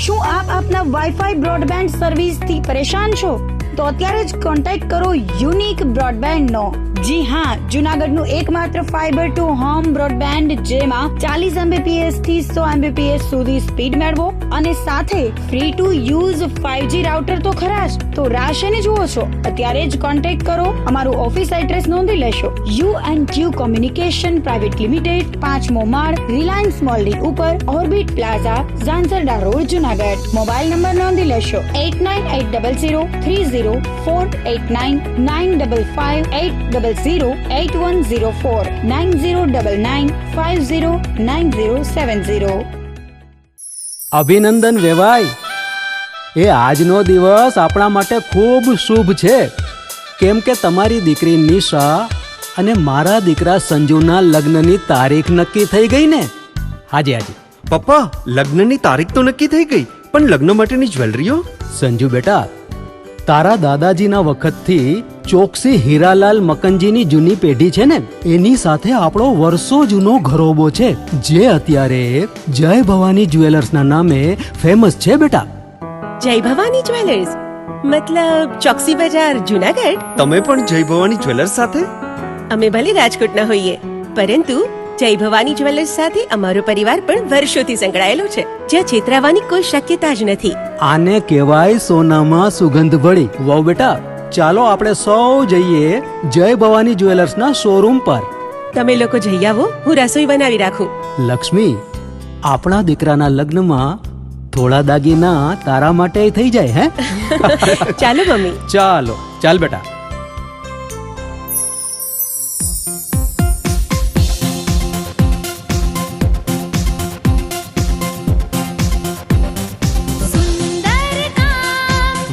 શું આપ આપના વાઈફાઈ બ્રોડબેન્ડ સર્વિસ થી પરેશાન છો? તો અત્યારે જ કોન્ટેક્ટ કરો યુનિક બ્રોડબેન્ડ નો. જી હા, જુનાગઢનું એકમાત્ર ફાઈબર ટુ હોમ બ્રોડબેન્ડ, જેમાં 40 Mbps થી 100 Mbps સુધી સ્પીડ મેળવો અને સાથે free to use 5G router તો ખરા જ. તો રાહ શેની જુઓ છો? અત્યારે જ કોન્ટેક્ટ કરો. અમારું ઓફિસ એડ્રેસ નોંધી લેશો. U&Q કોમ્યુનિકેશન પ્રાઇવેટ લિમિટેડ, 5મો માળ, રિલાયન્સ મોલની ઉપર, orbit plaza, Zanzarda road, Junagadh. Mobile number નોંધી લેશો 8980030489 95580808104 9099509070. અભિનંદન વેવાય. એ આજનો દિવસ આપણા માટે ખૂબ શુભ છે, કેમ કે તમારી દીકરી નિશા અને મારા દીકરા સંજુના લગ્નની તારીખ નક્કી થઈ ગઈ ને. હાજી હાજી પપ્પા, લગ્નની તારીખ તો નક્કી થઈ ગઈ, પણ લગ્ન માટેની જ્વેલરીઓ? સંજુ બેટા, તારા દાદાજીના વખતથી ચોકસી હીરાલાલ મકનજીની જૂની પેઢી છે ને, એની સાથે આપણો વર્ષો જૂનો ઘરોબો છે, જે અત્યારે જય ભવાની જ્વેલર્સના નામે ફેમસ છે બેટા. જય ભવાની જ્વેલર્સ મતલબ ચોકસી બજાર, જુનાગઢ? તમે પણ જય ભવાની જ્વેલર્સ સાથે? અમે ભલે રાજકોટના હોઈએ, પરંતુ જય ભવાની જ્વેલર્સ સાથે અમારો પરિવાર પણ વર્ષોથી સંકળાયેલો છે, જ્યાં છેતરાવાની કોઈ શક્યતા જ નથી. આને કહેવાય સોનામાં સુગંધ ભળી. વાવ બેટા, ચાલો આપણે સૌ જઈએ જય ભવાની જ્વેલર્સના શોરૂમ પર. તમે લોકો જઈ આવો, હું રસોઈ બનાવી રાખું. લક્ષ્મી, આપણા દીકરાના લગ્નમાં થોડા દાગીના તારા માટે થઈ જાય. હે ચાલો મમ્મી. ચાલો ચાલ બેટા.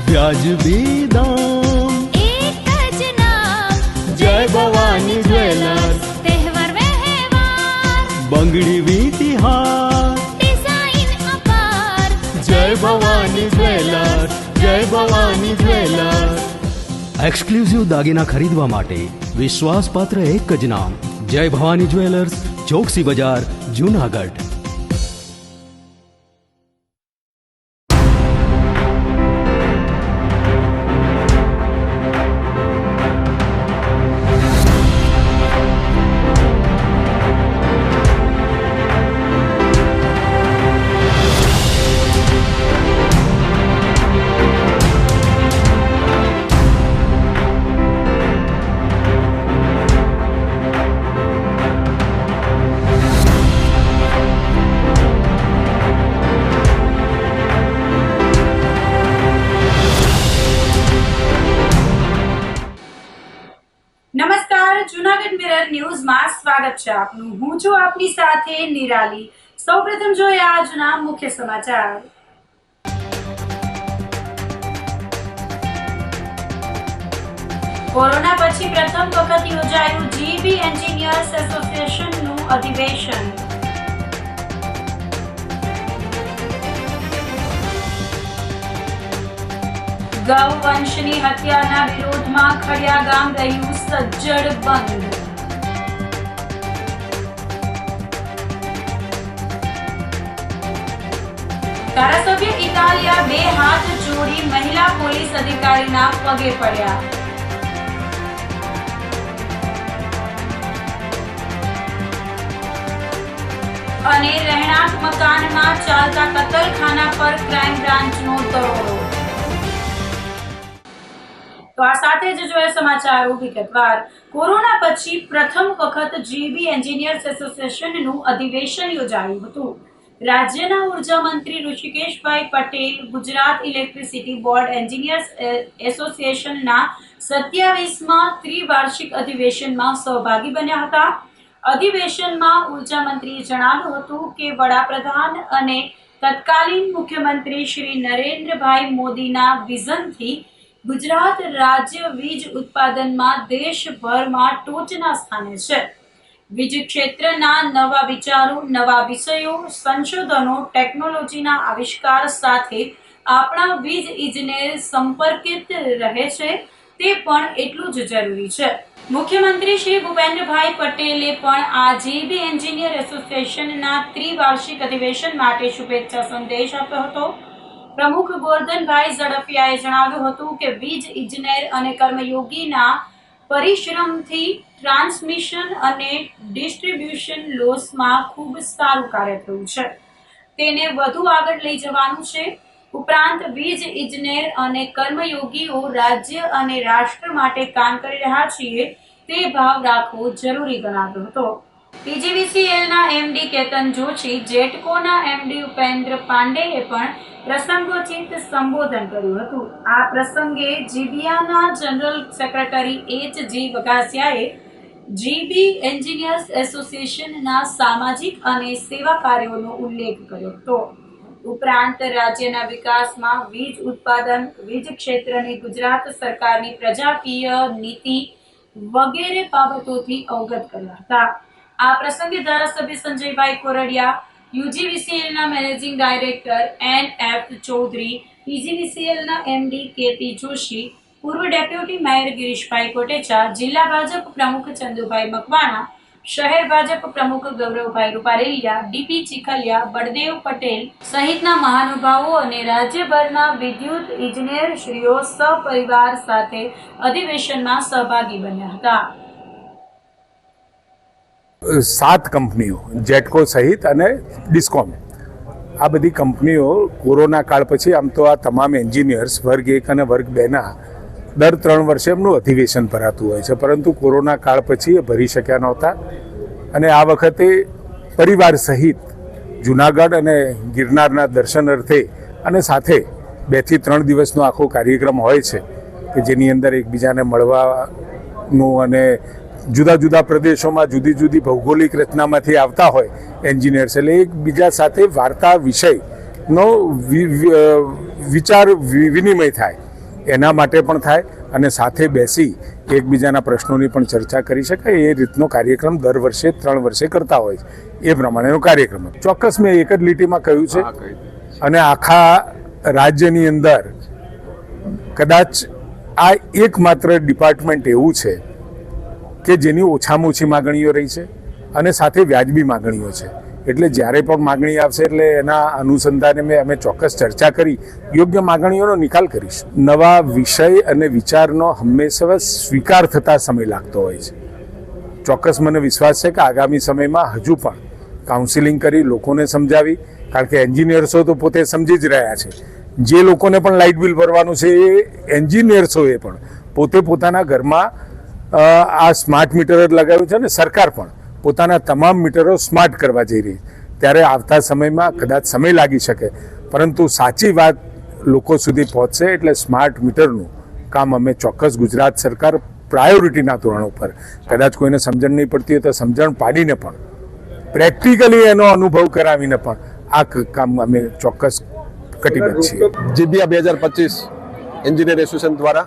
વ્યાજબી દામ, એક જ નામ, જય ભવાની જ્વેલર્સ. તહેવાર વ્યવહાર, બંગડી વીંટી હાર, ડિઝાઇન અપાર, જય ભવાની જ્વેલર્સ, જય ભવાની જ્વેલર્સ. એક્સક્લુઝિવ દાગીના ખરીદવા માટે વિશ્વાસપાત્ર એક જ નામ, જય ભવાની જ્વેલર્સ, ચોકસી બજાર, જુનાગઢ. નમસ્કાર, જુનાગઢ મિરર ન્યૂઝમાં સ્વાગત છે આપનું. હું છું આપની સાથે નિરાલી. સૌપ્રથમ જોઈએ આજના મુખ્ય સમાચાર. કોરોના પછી પ્રથમ વખત યોજાયું જીબી એન્જિનિયર્સ એસોસિએશનનું અધિવેશન. ગૌવંશની હત્યાના વિરોધમાં ખડિયા ગામ રહ્યું સજ્જડ બંધ. ધારાસભ્ય ઇટાલિયા 2 હાથ જોડી મહિલા પોલીસ અધિકારીના પગે પડ્યા. અને રહેણાંક મકાનમાં ચાલતા કતલખાના પર ક્રાઇમ બ્રાન્ચનો દરોડો. તો આ સાથે જ જોઈએ સમાચારો વિગતવાર. કોરોના પછી પ્રથમ વખત જીબી એન્જિનિયર્સ એસોસિએશનનું અધિવેશન યોજાયું હતું. રાજ્યના ઉર્જા મંત્રી ઋષિકેશભાઈ Patel Gujarat electricity board engineers એસોસિએશનના 27મા ત્રિવાર્ષિક અધિવેશનમાં સહભાગી બન્યા હતા. અધિવેશનમાં ઉર્જા મંત્રીએ જણાવ્યું હતું કે વડાપ્રધાન અને તત્કાલીન મુખ્યમંત્રી શ્રી નરેન્દ્રભાઈ મોદીના વિઝનથી ગુજરાત રાજ્ય વીજ ઉત્પાદનમાં દેશભરમાં ટોચના સ્થાને છે. વીજ ક્ષેત્રના નવા વિચારો, નવા વિષયો, સંશોધનો, ટેકનોલોજીના આવિષ્કાર સાથે આપણા વીજ ઇજનેર સંપર્કિત રહે છે, તે પણ એટલું જ જરૂરી છે. મુખ્યમંત્રી શ્રી ભૂપેન્દ્રભાઈ પટેલે પણ આ જીબી એન્જિનિયર એસોસિએશનના ત્રિવાર્ષિક અધિવેશન માટે શુભેચ્છા સંદેશ આપ્યો હતો. પ્રમુખ ગોરધનભાઈ ઝડફિયાએ જણાવ્યું હતું કે વીજ ઇજનેર અને કર્મયોગીના પરિશ્રમથી ટ્રાન્સમિશન અને ડિસ્ટ્રીબ્યુશન લોસમાં ખૂબ સારું કાર્ય થયું છે. તેને વધુ આગળ લઈ જવાનું છે. ઉપરાંત વીજ ઇજનેર અને કર્મયોગીઓ રાજ્ય અને રાષ્ટ્ર માટે કામ કરી રહ્યા છીએ તે ભાવ રાખવો જરૂરી ગણાવ્યો હતો. પીજીવીસીએલના એમડી કેતન જોશી, જેટકોના એમડી ઉપેન્દ્ર પાંડેએ પણ પ્રસંગોચિત સંબોધન કર્યું હતું. આ પ્રસંગે જીબીઆના જનરલ સેક્રેટરી એચ.જી. વઘાસિયાએ જીબી એન્જિનિયર્સ એસોસિએશનના સામાજિક અને સેવા કાર્યોનો ઉલ્લેખ કર્યો હતો. ઉપરાંત રાજ્યના વિકાસમાં વીજ ઉત્પાદન, વીજ ક્ષેત્રની ગુજરાત સરકારની પ્રજાકીય નીતિ વગેરે બાબતોથી અવગત કર્યા હતા. આ પ્રસંગે ધારાસભ્ય સંજયભાઈ કોરડિયા, યુજીવીસીએલના મેનેજિંગ ડાયરેક્ટર એન.એફ. ચૌધરી, પીજીવીસીએલના એમડી કે.પી. જોશી, પૂર્વ ડેપ્યુટી મેયર ગિરીશભાઈ કોટેચા, જિલ્લા ભાજપ પ્રમુખ ચંદુભાઈ મકવાણા, શહેર ભાજપ પ્રમુખ ગૌરવભાઈ રૂપારેલિયા, ડીપી ચીખલિયા, બળદેવ પટેલ સહિતના મહાનુભાવો અને રાજ્યભરના વિદ્યુત ઇજનેરશ્રીઓ સપરિવાર સાથે અધિવેશનમાં સહભાગી બન્યા હતા. 7 કંપનીઓ જેટકો સહિત અને ડિસ્કોમ, આ બધી કંપનીઓ કોરોના કાળ પછી આમ તો આ તમામ એન્જિનિયર્સ વર્ગ 1 અને વર્ગ 2ના દર 3 વર્ષે એમનું અધિવેશન ભરાતું હોય છે, પરંતુ કોરોના કાળ પછી એ ભરી શક્યા નહોતા અને આ વખતે પરિવાર સહિત જુનાગઢ અને ગિરનારના દર્શન અર્થે અને સાથે 2 થી 3 દિવસનો આખો કાર્યક્રમ હોય છે કે જેની અંદર એકબીજાને મળવાનું અને જુદા જુદા પ્રદેશોમાં જુદી જુદી ભૌગોલિક રચનામાંથી આવતા હોય એન્જિનિયર્સ, એટલે એકબીજા સાથે વાર્તા વિષયનો વિચાર વિનિમય થાય એના માટે પણ થાય અને સાથે બેસી એકબીજાના પ્રશ્નોની પણ ચર્ચા કરી શકાય. એ રીતનો કાર્યક્રમ દર વર્ષે 3 વર્ષે કરતા હોય છે. એ પ્રમાણેનો કાર્યક્રમ ચોક્કસ મેં એક જ લીટીમાં કહ્યું છે અને આખા રાજ્યની અંદર કદાચ આ એકમાત્ર ડિપાર્ટમેન્ટ એવું છે કે જેની ઓછામાં ઓછી માગણીઓ રહી છે અને સાથે વ્યાજબી માગણીઓ છે. એટલે જ્યારે પણ માગણી આવશે એટલે એના અનુસંધાને અમે ચોક્કસ ચર્ચા કરી યોગ્ય માગણીઓનો નિકાલ કરીશું. નવા વિષય અને વિચારનો હંમેશા સ્વીકાર થતા સમય લાગતો હોય છે. ચોક્કસ મને વિશ્વાસ છે કે આગામી સમયમાં હજુ પણ કાઉન્સિલિંગ કરી લોકોને સમજાવી, કારણ કે એન્જિનિયર્સો તો પોતે સમજી જ રહ્યા છે. જે લોકોને પણ લાઇટ બિલ ભરવાનું છે એ એન્જિનિયર્સોએ પણ પોતે પોતાના ઘરમાં આ સ્માર્ટ મીટર જ લગાવ્યું છે અને સરકાર પણ પોતાના તમામ મીટરો સ્માર્ટ કરવા જઈ રહી. ત્યારે આવતા સમયમાં કદાચ સમય લાગી શકે, પરંતુ સાચી વાત લોકો સુધી પહોંચશે. એટલે સ્માર્ટ મીટરનું કામ અમે ચોક્કસ ગુજરાત સરકાર પ્રાયોરિટીના ધોરણો પર, કદાચ કોઈને સમજણ નહીં પડતી હોય તો સમજણ પાડીને પણ પ્રેક્ટિકલી એનો અનુભવ કરાવીને પણ આ કામ અમે ચોક્કસ કટિબદ્ધ છીએ. જીબીઆ 2025 એન્જિનિયર એસોસિએશન દ્વારા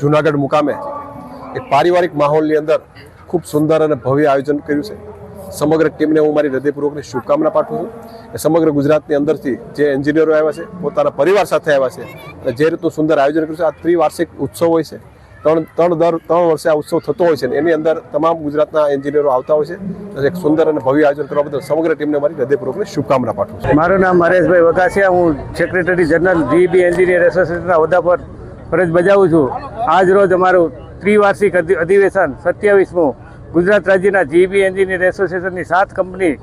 જુનાગઢ મુકામે એક પારિવારિક માહોલની અંદર ખૂબ સુંદર અને ભવ્ય આયોજન કર્યું છે. સમગ્ર ટીમને હું મારી હૃદયપૂર્વકની શુભકામના પાઠવું છું. સમગ્ર ગુજરાતની અંદરથી જે એન્જિનિયરો આવ્યા છે પોતાના પરિવાર સાથે આવ્યા છે અને જે રીતનું સુંદર આયોજન કર્યું છે. આ ત્રિવાર્ષિક ઉત્સવ હોય છે, દર 3 વર્ષે આ ઉત્સવ થતો હોય છે અને એની અંદર તમામ ગુજરાતના એન્જિનિયરો આવતા હોય છે. એક સુંદર અને ભવ્ય આયોજન કરવા બદલ સમગ્ર ટીમને મારી હૃદયપૂર્વકની શુભકામના પાઠવું છું. મારું નામ હરેશભાઈ વઘાસિયા, હું સેક્રેટરી જનરલ જીબી એન્જિનિયર એસોસિએશનના હોદ્દા પર ફરજ બજાવું છું. આજ રોજ અમારું ત્રિવાર્ષિક અધિવેશન 27મું ગુજરાત રાજ્યના જીબી એન્જિનિયર એસોસિએશનની 7 કંપની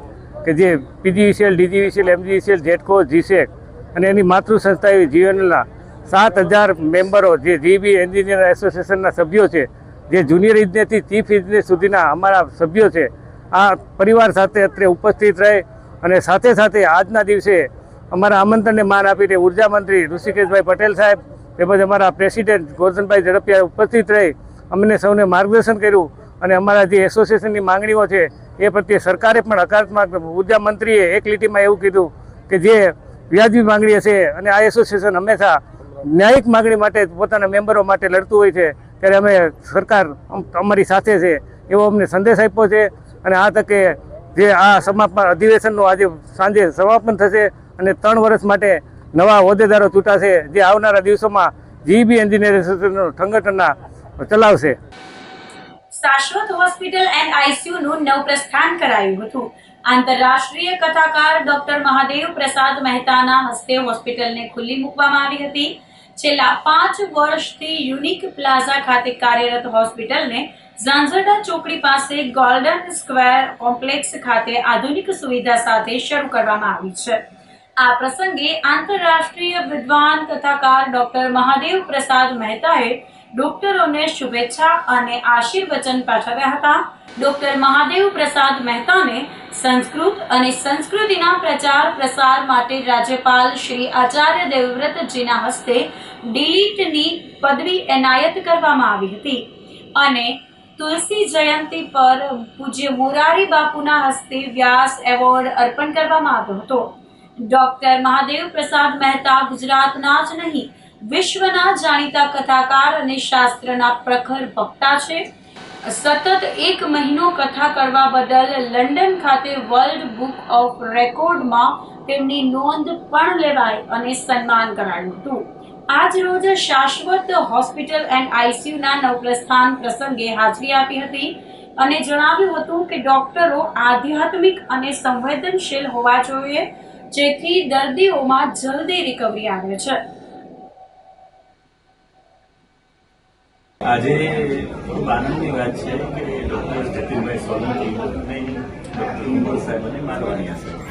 કે જે પીજીવીસીએલ, ડીજીવીસીએલ, એમજીવીસીએલ, જેટકો, જીસેક અને એની માતૃ સંસ્થા એવી જીએનએલના 7000 મેમ્બરો જે જીબી એન્જિનિયર એસોસિએશનના સભ્યો છે, જે જુનિયર ઇજનેરથી ચીફ ઇજનેર સુધીના અમારા સભ્યો છે, આ પરિવાર સાથે અત્રે ઉપસ્થિત રહે અને સાથે સાથે આજના દિવસે અમારા આમંત્રણને માન આપીને ઉર્જા મંત્રી ઋષિકેશભાઈ પટેલ સાહેબ તેમજ અમારા પ્રેસિડેન્ટ ગોરધનભાઈ ઝડફિયા ઉપસ્થિત રહી અમને સૌને માર્ગદર્શન કર્યું અને અમારા જે એસોસિએશનની માંગણીઓ છે એ પ્રત્યે સરકારે પણ હકારાત્મક, ઉર્જા મંત્રીએ એક લીટીમાં એવું કીધું કે જે વ્યાજબી માંગણી હશે અને આ એસોસિએશન હંમેશા ન્યાયિક માંગણી માટે પોતાના મેમ્બરો માટે લડતું હોય છે, ત્યારે અમે સરકાર અમારી સાથે છે એવો અમને સંદેશ આપ્યો છે. અને આ તકે જે આ સમાપન અધિવેશનનું આજે સાંજે સમાપન થશે અને 3 વર્ષ માટે નવા હોદ્દેદારો ચૂંટાશે, જે આવનારા દિવસોમાં જીબી એન્જિનિયર એસોસિએશનનું સંગઠનના ચલાવશે. શાશ્વત હોસ્પિટલ એન્ડ આઈસીયુનું નવ પ્રસ્થાન કરાયું હતું. આંતરરાષ્ટ્રીય કથાકાર ડોક્ટર મહાદેવ પ્રસાદ મહેતાના હસ્તે હોસ્પિટલને ખુલ્લી મૂકવામાં આવી હતી. છેલ્લા 5 વર્ષથી યુનિક પ્લાઝા ખાતે કાર્યરત હોસ્પિટલને ઝાંઝરડા ચોકડી પાસે ગોલ્ડન સ્ક્વેર કોમ્પ્લેક્સ ખાતે આધુનિક સુવિધા સાથે શરૂ કરવામાં આવી છે. આ પ્રસંગે આંતરરાષ્ટ્રીય વિદ્વાન કથાકાર ડોક્ટર મહાદેવ પ્રસાદ મહેતાએ ડોક્ટરોને શુભેચ્છા અને આશીર્વચન પાઠવ્યા હતા. ડોક્ટર મહાદેવ પ્રસાદ મહેતાને સંસ્કૃત અને સંસ્કૃતિના પ્રચાર પ્રસાર માટે રાજ્યપાલ શ્રી આચાર્ય દેવવ્રતજીના હસ્તે ડીલીટની પદવી એનાયત કરવામાં આવી હતી અને તુલસી જયંતિ પર પૂજ્ય મોરારી બાપુના હસ્તે વ્યાસ એવોર્ડ અર્પણ કરવામાં આવ્યો હતો. ડોક્ટર મહાદેવ પ્રસાદ મહેતા ગુજરાતના જ નહીં વિશ્વના જાણીતા કથાકાર અને શાસ્ત્રના પ્રખર વક્તા છે. સતત 1 મહિનો કથા કરવા બદલ લંડન ખાતે વર્લ્ડ બુક ઓફ રેકોર્ડમાં તેમની નોંધ પણ લેવાઈ અને સન્માન કરાયું હતું. આજ રોજ શાશ્વત હોસ્પિટલ એન્ડ આઈસીયુના નવપ્રસ્થાન પ્રસંગે હાજરી આપી હતી અને જણાવ્યું હતું કે ડોક્ટરો આધ્યાત્મિક અને સંવેદનશીલ હોવા જોઈએ જેથી દર્દીઓમાં જલ્દી રિકવરી આવે છે. આજે ખૂબ આનંદની વાત છે કે ડૉક્ટર જતીનભાઈ સોલંકી અને ડૉક્ટર ઉમર સાહેબ અને મારવાણીયા સાહેબ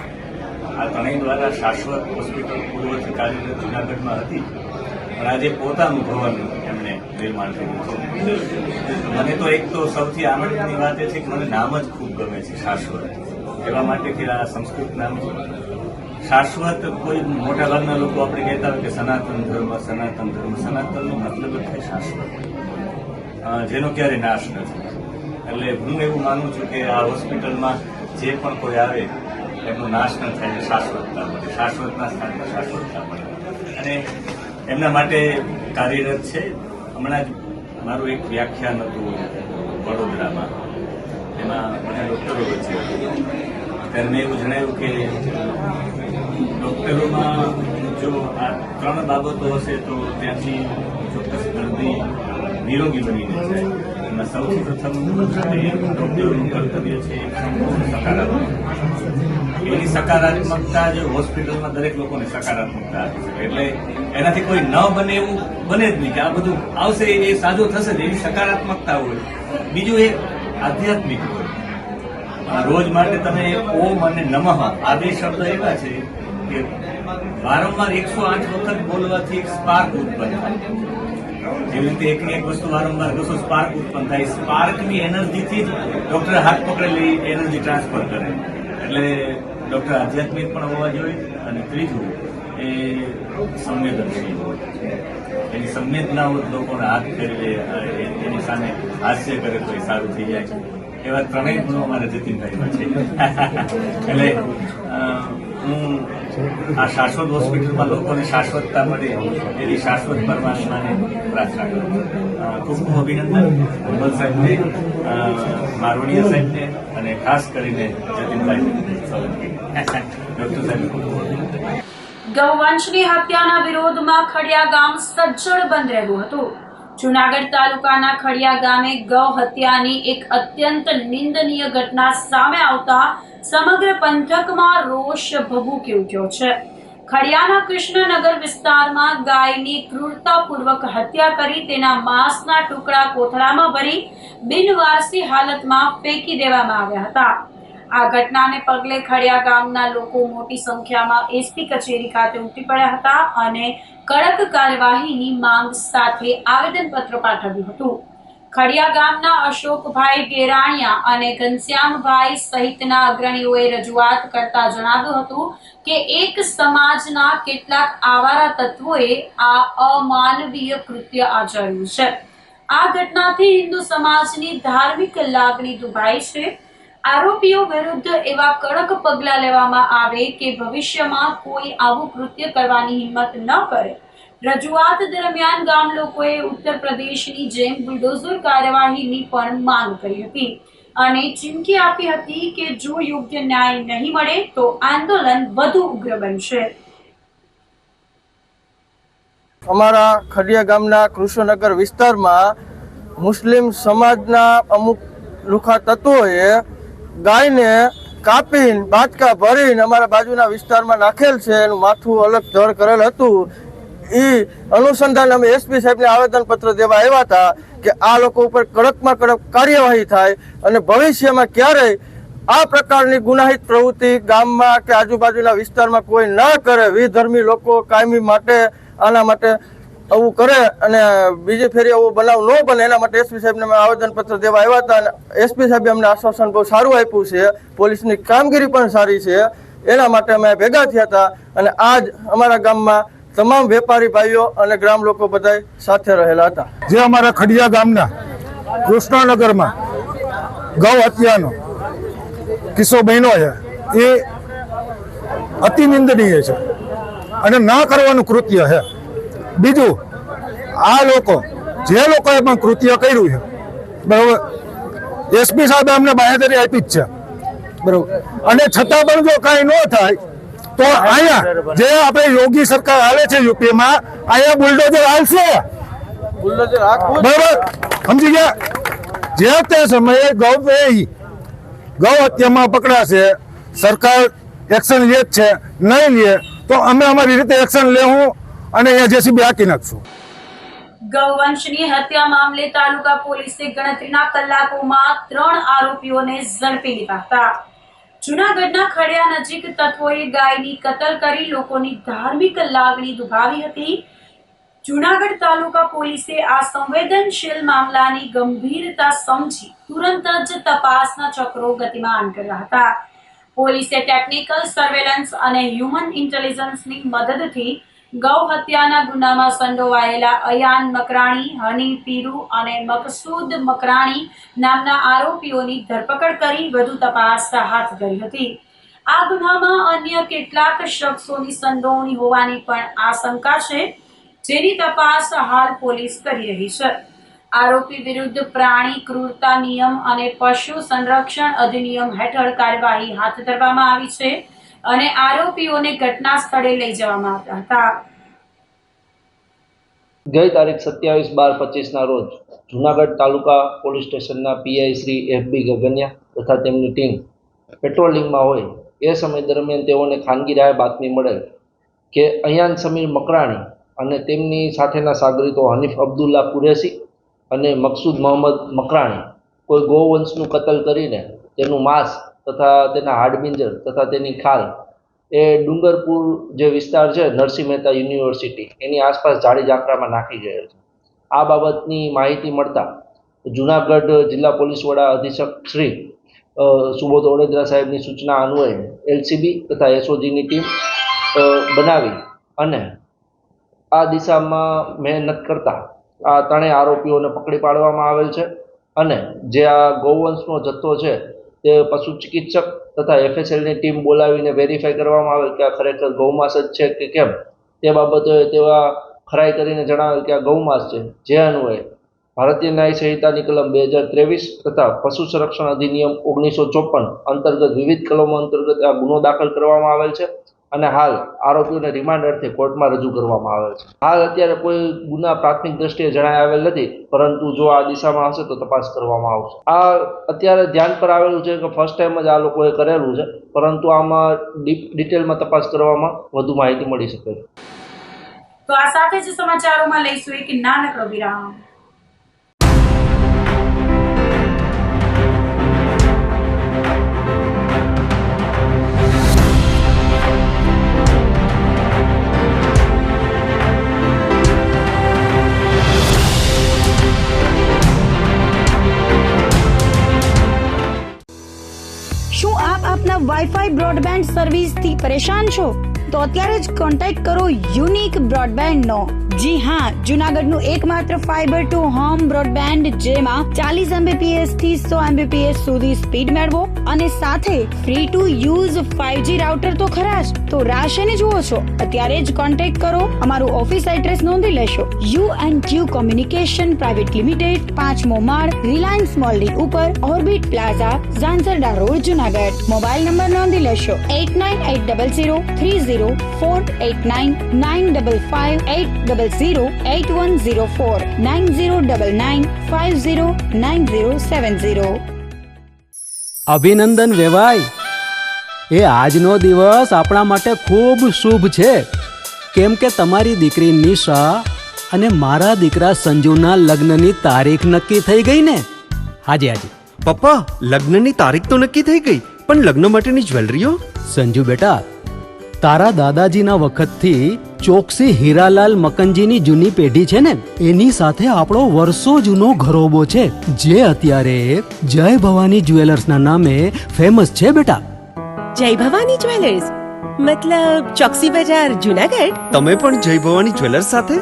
આ ત્રણેય દ્વારા શાશ્વત હોસ્પિટલ પૂર્વથી કાર્યરત જૂનાગઢમાં હતી પણ આજે પોતાનું ભવન એમણે નિર્માણ કર્યું છે. મને તો એક તો સૌથી આનંદની વાત એ છે કે મને નામ જ ખૂબ ગમે છે શાશ્વત. એવા માટે કે આ સંસ્કૃત નામ છે શાશ્વત. કોઈ મોટાભાગના લોકો આપણે કહેતા હોય કે સનાતન ધર્મ સનાતનનો મતલબ જ થાય શાશ્વત, જેનો ક્યારે નાશ નથી. એટલે હું એવું માનું છું કે આ હોસ્પિટલમાં જે પણ કોઈ આવે એમનો નાશ ન થાય, શાશ્વતતા મળે, શાશ્વતના સ્થાનમાં શાશ્વતતા મળે અને એમના માટે કાર્યરત છે. હમણાં જ મારું એક વ્યાખ્યાન હતું વડોદરામાં, એમાં મને ડૉક્ટરો વચ્ચે ત્યારે મેં એવું જણાવ્યું કે ડૉક્ટરોમાં જો આ 3 બાબતો હશે તો ત્યાંથી ચોક્કસ દર્દી નિરોગી બનીને જાય. એમાં સૌથી પ્રથમ ડૉક્ટરોનું કર્તવ્ય છે સકારાત્મક. એની સકારાત્મકતા જ હોસ્પિટલમાં દરેક લોકોને સકારાત્મકતા આપી શકે. એટલે એનાથી કોઈ ન બને એવું બને જ નહીં કે આ બધું આવશે એ સાજો થશે જ, એવી સકારાત્મકતા હોય. બીજું એ આધ્યાત્મિક હોય. રોજ માટે તમે ઓમ અને નમઃ આ 2 શબ્દ એવા છે કે વારંવાર 108 વખત બોલવાથી એક સ્પાર્ક ઉત્પન્ન થાય. જેવી રીતે એકની એક વસ્તુ વારંવાર કરશો સ્પાર્ક ઉત્પન્ન થાય. સ્પાર્કની એનર્જીથી જ ડૉક્ટર હાથ પકડેલી એનર્જી ટ્રાન્સફર કરે. એટલે ડૉક્ટર આધ્યાત્મિક પણ હોવા જોઈએ અને ત્રીજું એ સંવેદનશીલ હોય. એની સંવેદનાઓ લોકોને હાથ ફેરવે, એની સામે હાસ્ય કરે તો એ સારું થઈ જાય. એવા 3 ગુણો અમારા જતીનભાઈમાં છે. એટલે હું આ શાશ્વત હોસ્પિટલમાં લોકોને શાશ્વતતા મળે એવી શાશ્વત પરમાત્માને પ્રાર્થના કરું છું. ખૂબ ખૂબ અભિનંદન ઉમર સાહેબને, મારવણીયા સાહેબને અને ખાસ કરીને જતીનભાઈ સોલંકી ડૉક્ટર સાહેબ. ગૌવંશની હત્યાના વિરોધમાં ખડિયા ગામ સજ્જડ બંધ રહ્યું હતું. જૂનાગઢ તાલુકાના ખડિયા ગામે ગૌ હત્યાની એક અત્યંત નિંદનીય ઘટના સામે આવતા સમગ્ર પંથકમાં રોષ ભભૂકી ઉઠ્યો છે. ખડિયાના કૃષ્ણનગર વિસ્તારમાં ગાયની ક્રૂરતાપૂર્વક હત્યા કરી તેના માંસના ટુકડા કોથળામાં ભરી બિનવારસી હાલતમાં ફેંકી દેવામાં આવ્યા હતા. આ ઘટનાને પગલે ખડિયા ગામના લોકો મોટી સંખ્યામાં એસપી કચેરી ખાતે ઉમટી પડ્યા હતા અને કડક કાર્યવાહીની માંગ સાથે આવેદનપત્ર પાઠવ્યું હતું. ખડિયા ગામના અશોકભાઈ ગેરાણિયા અને ઘનશ્યામભાઈ સહિતના અગ્રણીઓએ રજૂઆત કરતા જણાવ્યું હતું કે એક સમાજના કેટલાક આવારા તત્વોએ આ અમાનવીય કૃત્ય આચર્યું છે. આ ઘટનાથી હિન્દુ સમાજની ધાર્મિક લાગણી દુભાઈ છે. આરોપીઓ વિરુદ્ધ એવા કડક પગલાં લેવામાં આવે કે ભવિષ્યમાં કોઈ આવું કૃત્ય કરવાની હિંમત ન કરે. રજૂઆત દરમિયાન ગામ લોકોએ ઉત્તર પ્રદેશની જેમ બુલડોઝર કાર્યવાહીની પણ માંગ કરી હતી અને ચીમકી આપી હતી કે જો યોગ્ય ન્યાય નહીં મળે તો આંદોલન વધુ ઉગ્ર બનશે. અમારા ખડિયા ગામના કૃષ્ણનગર વિસ્તારમાં મુસ્લિમ સમાજના અમુક લુખા તત્વોએ ગાયને કાપીને બાટકા ભરીને અમારા બાજુના વિસ્તારમાં નાખેલ છે. એનું માથું અલગ ધડ કરેલ હતું. એ અનુસંધાન અમે એસપી સાહેબને આવેદનપત્ર દેવા આવ્યા હતા કે આ લોકો ઉપર કડકમાં કડક કાર્યવાહી થાય અને ભવિષ્યમાં ક્યારેય આ પ્રકારની ગુનાહિત પ્રવૃત્તિ ગામમાં કે આજુબાજુના વિસ્તારમાં કોઈ ન કરે. વિધર્મી લોકો કાયમી માટે આના માટે આવું કરે અને બીજી ફેરી આવો બનાવ ન બને એના માટે એસપી સાહેબને અમે આવેદનપત્ર દેવા આવ્યા હતા. અને એસપી સાહેબે અમને આશ્વાસન બહુ સારું આપ્યું છે. પોલીસની કામગીરી પણ સારી છે. એના માટે અમે ભેગા થયા હતા અને આજ અમારા ગામમાં તમામ વેપારી ભાઈઓ અને ગ્રામ લોકો બધા સાથે રહેલા હતા. જે અમારા ખડિયા ગામના કૃષ્ણનગરમાં ગૌ હત્યાનો કિસ્સો બન્યો છે એ અતિ નિંદનીય છે અને ના કરવાનું કૃત્ય છે. બીજું, આ લોકો જે લોકોએ પણ કૃત્ય કર્યું છે બરોબર, એસપી સાહેબે અમને બાંહેધરી આપી જ છે બરોબર, અને છતાં પણ જો કાંઈ ન થાય તો અહીંયા જે આપણે યોગી સરકાર હાલે છે યુપીમાં, અહીંયા બુલડોઝર હાલશે બરોબર, સમજી ગયા. જે તે સમયે ગૌ હત્યામાં પકડાશે, સરકાર એક્શન લે જ છે. નહીં લે તો અમે અમારી રીતે એક્શન લેવું અને અહીંયા જેસીબી હાકી નાખશું. ગૌવંશની હત્યા મામલે તાલુકા પોલીસે ગણતરીના કલાકોમાં 3 આરોપીઓને ઝડપી લીધા હતા. જૂનાગઢના ખડિયા નજીક તત્વોએ ગાયની કતલ કરી લોકોની ધાર્મિક લાગણી દુભાવી હતી. જૂનાગઢ તાલુકા પોલીસે આ સંવેદનશીલ મામલાની ગંભીરતા સમજી તુરંત જ તપાસના ચક્રો ગતિમાન કર્યા હતા. પોલીસે ટેકનિકલ સર્વેલન્સ અને હ્યુમન ઇન્ટેલિજન્સની મદદથી ગૌ હત્યાના ગુનામાં સંડોવાયેલા અયાન મકરાણી, હની પીરુ અને મકસૂદ મકરાણી નામના આરોપીઓની ધરપકડ કરી વધુ તપાસ હાથ ધરી હતી. આ ગુનામાં અન્ય કેટલાક શખ્સોની સંડોવણી હોવાની પણ આશંકા છે, જેની તપાસ હાલ પોલીસ કરી રહી છે. આરોપી વિરુદ્ધ પ્રાણી ક્રૂરતા નિયમ અને પશુ સંરક્ષણ અધિનિયમ હેઠળ કાર્યવાહી હાથ ધરવામાં આવી છે અને આરોપીઓને ઘટના સ્થળે લઈ જવામાં આવ્યા હતા. ગઈ તારીખ 27/12/25 રોજ જૂનાગઢ તાલુકા પોલીસ સ્ટેશનના પીઆઈ શ્રી એફબી ગગનિયા તથા તેમની ટીમ પેટ્રોલિંગમાં હોય એ સમય દરમિયાન તેઓને ખાનગી રાહે બાતમી મળેલ કે અયાન સમીર મકરાણી અને તેમની સાથેના સાગરીતો હનીફ અબ્દુલ્લા કુરેશી અને મકસૂદ મોહમ્મદ મકરાણી કોઈ ગૌવંશનું કતલ કરીને તેનું માંસ તથા તેના હાડપિંજર તથા તેની ખાલ એ ડુંગરપુર જે વિસ્તાર છે નરસિંહ મહેતા યુનિવર્સિટી એની આસપાસ જાડી ઝાંખરામાં નાખી ગયેલ છે. આ બાબતની માહિતી મળતા જૂનાગઢ જિલ્લા પોલીસ વડા અધિક્ષક શ્રી સુબોધ ઓડેદરા સાહેબની સૂચના અન્વયે એલસીબી તથા એસઓજીની ટીમ બનાવી અને આ દિશામાં મહેનત કરતા આ ત્રણેય આરોપીઓને પકડી પાડવામાં આવેલ છે અને જે આ ગૌવંશનો જથ્થો છે તે પશુ ચિકિત્સક તથા એફએસએલની ટીમ બોલાવીને વેરીફાઈ કરવામાં આવે કે આ ખરેખર ગૌમાંસ જ છે કે કેમ તે બાબતે તેવા ખરાઈ કરીને જણાવેલ કે આ ગૌમાંસ છે. જે અન્વયે ભારતીય ન્યાય સંહિતાની કલમ 2023 તથા પશુ સંરક્ષણ અધિનિયમ 1954 અંતર્ગત વિવિધ કલમો અંતર્ગત આ ગુનો દાખલ કરવામાં આવેલ છે અને હાલ આરોપીઓને રિમાન્ડ અર્થે કોર્ટમાં રજૂ કરવામાં આવેલ છે. હાલ અત્યારે કોઈ ગુના પ્રાથમિક દ્રષ્ટિએ જણાય આવેલ નથી, પરંતુ જો આ દિશામાં આવશે તો તપાસ કરવામાં આવશે. આ અત્યારે ધ્યાન પર આવેલું છે કે ફર્સ્ટ ટાઈમ જ આ લોકોએ કરેલું છે, પરંતુ આમાં ડિટેલમાં તપાસ કરવામાં વધુ માહિતી મળી શકે છે. તો આ સાથે જ સમાચારોમાં લઈશું એક નાનકડો વિરામ. શું આપ આપના વાઈફાઈ બ્રોડબેન્ડ સર્વિસથી પરેશાન છો? તો અત્યારે જ કોન્ટેક્ટ કરો યુનિક બ્રોડબેન્ડનો. જી હા, જૂનાગઢનું એકમાત્ર ફાઈબર ટુ હોમ બ્રોડબેન્ડ જેમાં 40 Mbps થી 100 Mbps સુધી સ્પીડ મેળવો અને સાથે free to use 5G router તો ખરા જ. તો રાહ શેની જુઓ છો? અત્યારે જ કોન્ટેક્ટ કરો. અમારું ઓફિસ એડ્રેસ નોંધી લેશો. U&Q કોમ્યુનિકેશન પ્રાઇવેટ લિમિટેડ, 5મો માળ, રિલાયન્સ મોલની ઉપર, orbit plaza, Zanzarda road, Junagadh. Mobile number નોંધી લેશો 8980030489 955 8008104 9099509070. અભિનંદન વેવાય, એ આજનો દિવસ આપણા માટે ખૂબ શુભ છે, કેમ કે તમારી દીકરી નિશા અને મારા દીકરા સંજુના લગ્નની તારીખ નક્કી થઈ ગઈ ને. હાજી હાજી. પપ્પા, લગ્નની તારીખ તો નક્કી થઈ ગઈ, પણ લગ્ન માટેની જ્વેલરીઓ? સંજુ બેટા, તારા દાદાજીના વખતથી ચોકસી હીરાલાલ મકનજીની જૂની પેઢી છે ને, એની સાથે આપણો વર્ષો જૂનો ઘરોબો છે, જે અત્યારે જય ભવાની જ્વેલર્સના નામે ફેમસ છે બેટા. જય ભવાની જ્વેલર્સ મતલબ ચોકસી બજાર જુનાગઢ? તમે પણ જય ભવાની જ્વેલર્સ સાથે?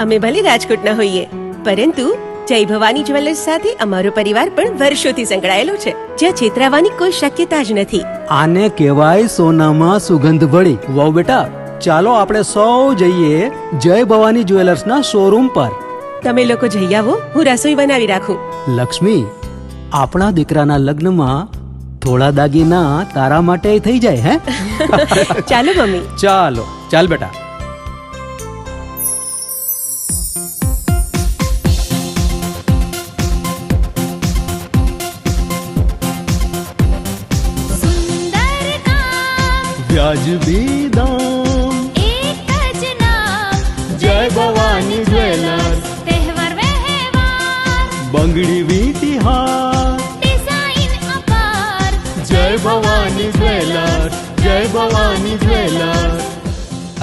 અમે ભલે રાજકોટના હોઈએ, પરંતુ જય ભવાની જ્વેલર્સ સાથે અમારો પરિવાર પણ વર્ષોથી સંકળાયેલો છે, જ્યાં છેતરાવાની કોઈ શક્યતા જ નથી. આને કહેવાય સોનામાં સુગંધ ભળી. વાવ બેટા, ચાલો આપણે સૌ જઈએ જય ભવાની જ્વેલર્સના શોરૂમ પર. તમે લોકો જઈ આવો, હું રસોઈ બનાવી રાખું. લક્ષ્મી, આપણા દીકરાના લગ્નમાં થોડા દાગીના તારા માટે થઈ જાય હે? ચાલો મમ્મી. ચાલો ચાલ બેટા. सुंदर काम વ્યાજબી દામ, एक જ नाम જય ભવાની જ્વેલર્સ, तहेवार व्यवहार બંગડી વીટી હાર, डिजाइन अपार જય ભવાની જ્વેલર્સ, જય ભવાની જ્વેલર્સ.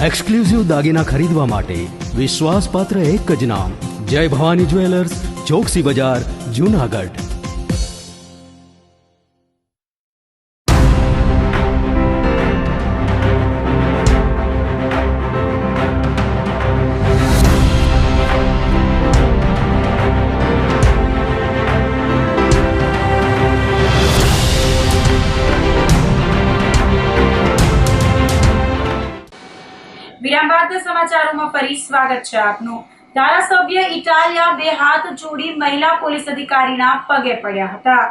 એક્સક્લુઝિવ દાગીના ખરીદવા માટે વિશ્વાસપાત્ર એક જ નામ, જય ભવાની જ્વેલર્સ, ચોકસી બજાર, જુનાગઢ. વિરામ બાદ સમાચારોમાં ફરી સ્વાગત છે આપનું. ધારાસભ્ય ઇટાલિયા બે હાથ જોડી મહિલા પોલીસ અધિકારીના પગે પડ્યા હતા.